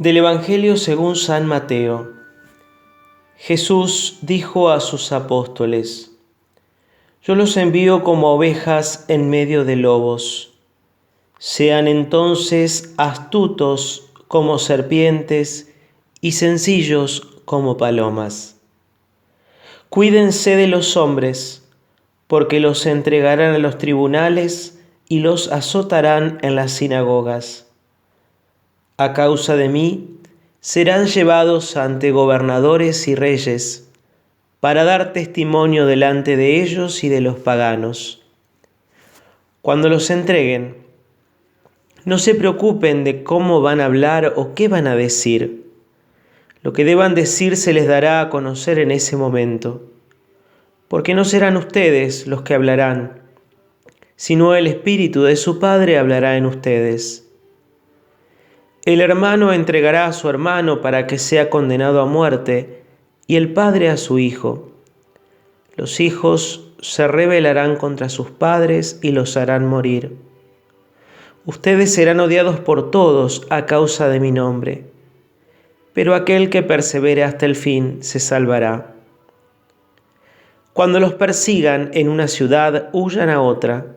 Del Evangelio según San Mateo. Jesús dijo a sus apóstoles: Yo los envío como ovejas en medio de lobos. Sean entonces astutos como serpientes y sencillos como palomas. Cuídense de los hombres, porque los entregarán a los tribunales y los azotarán en las sinagogas. A causa de mí, serán llevados ante gobernadores y reyes, para dar testimonio delante de ellos y de los paganos. Cuando los entreguen, no se preocupen de cómo van a hablar o qué van a decir. Lo que deban decir se les dará a conocer en ese momento, porque no serán ustedes los que hablarán, sino el Espíritu de su Padre hablará en ustedes. El hermano entregará a su hermano para que sea condenado a muerte, y el padre a su hijo. Los hijos se rebelarán contra sus padres y los harán morir. Ustedes serán odiados por todos a causa de mi nombre, pero aquel que persevere hasta el fin se salvará. Cuando los persigan en una ciudad, huyan a otra.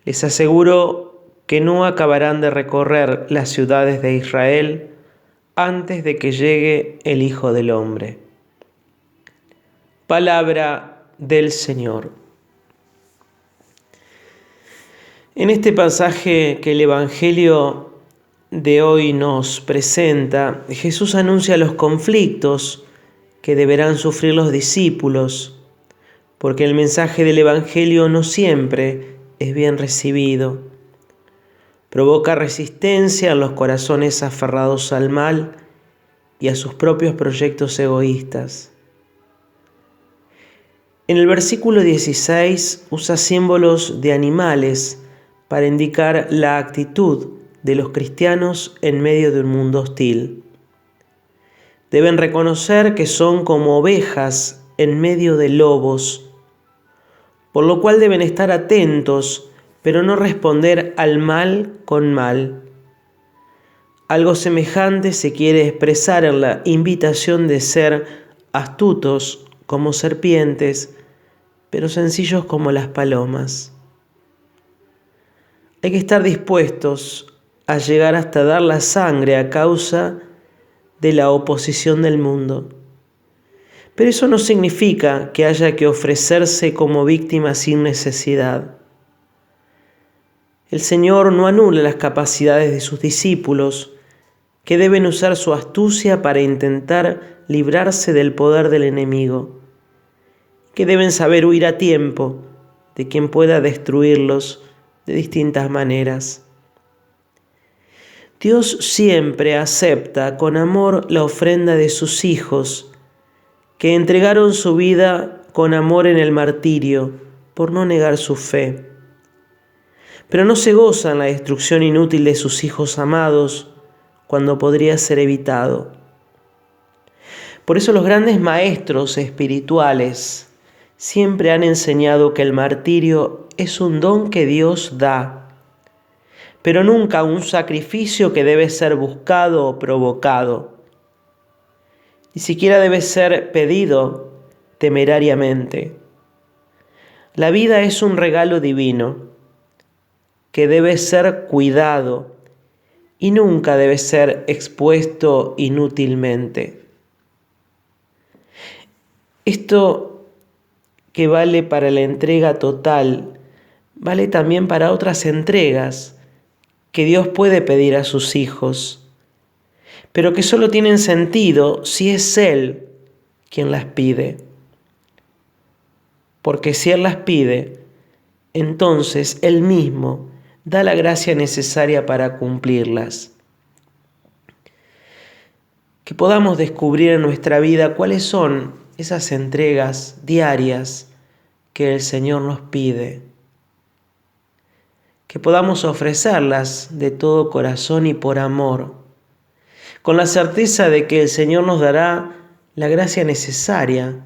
Les aseguro que no acabarán de recorrer las ciudades de Israel antes de que llegue el Hijo del Hombre. Palabra del Señor. En este pasaje que el Evangelio de hoy nos presenta, Jesús anuncia los conflictos que deberán sufrir los discípulos, porque el mensaje del Evangelio no siempre es bien recibido. Provoca resistencia en los corazones aferrados al mal y a sus propios proyectos egoístas. En el versículo 16 usa símbolos de animales para indicar la actitud de los cristianos en medio de un mundo hostil. Deben reconocer que son como ovejas en medio de lobos, por lo cual deben estar atentos, pero no responder al mal con mal. Algo semejante se quiere expresar en la invitación de ser astutos como serpientes, pero sencillos como las palomas. Hay que estar dispuestos a llegar hasta dar la sangre a causa de la oposición del mundo. Pero eso no significa que haya que ofrecerse como víctima sin necesidad. El Señor no anula las capacidades de sus discípulos, que deben usar su astucia para intentar librarse del poder del enemigo, que deben saber huir a tiempo de quien pueda destruirlos de distintas maneras. Dios siempre acepta con amor la ofrenda de sus hijos, que entregaron su vida con amor en el martirio por no negar su fe. Pero no se goza en la destrucción inútil de sus hijos amados cuando podría ser evitado. Por eso los grandes maestros espirituales siempre han enseñado que el martirio es un don que Dios da, pero nunca un sacrificio que debe ser buscado o provocado. Ni siquiera debe ser pedido temerariamente. La vida es un regalo divino que debe ser cuidado y nunca debe ser expuesto inútilmente. Esto que vale para la entrega total, vale también para otras entregas que Dios puede pedir a sus hijos, pero que solo tienen sentido si es Él quien las pide. Porque si Él las pide, entonces Él mismo da la gracia necesaria para cumplirlas. Que podamos descubrir en nuestra vida cuáles son esas entregas diarias que el Señor nos pide. Que podamos ofrecerlas de todo corazón y por amor, con la certeza de que el Señor nos dará la gracia necesaria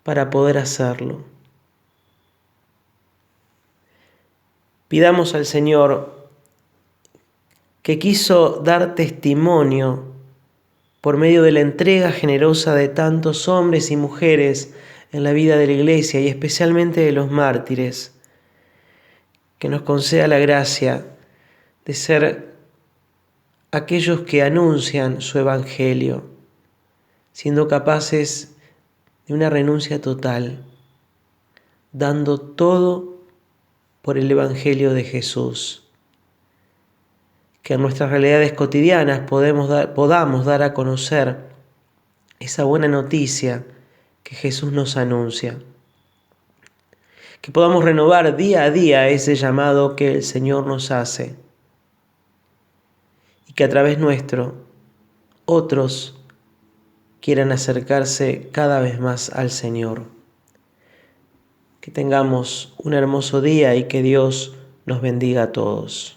para poder hacerlo. Pidamos al Señor que quiso dar testimonio por medio de la entrega generosa de tantos hombres y mujeres en la vida de la Iglesia y especialmente de los mártires, que nos conceda la gracia de ser aquellos que anuncian su Evangelio, siendo capaces de una renuncia total, dando todo por el Evangelio de Jesús. Que en nuestras realidades cotidianas podamos dar a conocer esa buena noticia que Jesús nos anuncia. Que podamos renovar día a día ese llamado que el Señor nos hace. Y que a través nuestro otros quieran acercarse cada vez más al Señor. Que tengamos un hermoso día y que Dios nos bendiga a todos.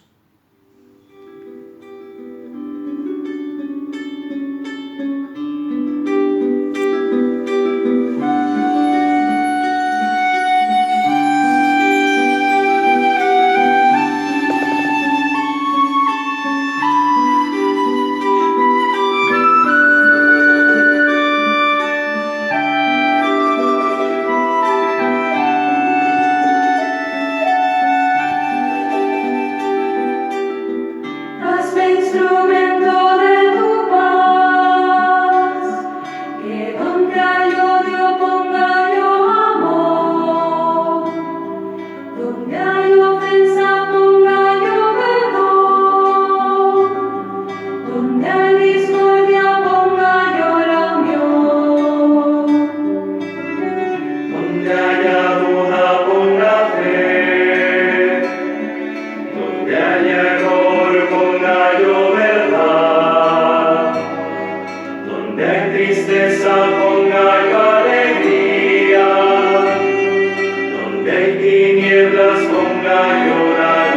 Tristeza ponga yo alegría, donde hay tinieblas ponga yo la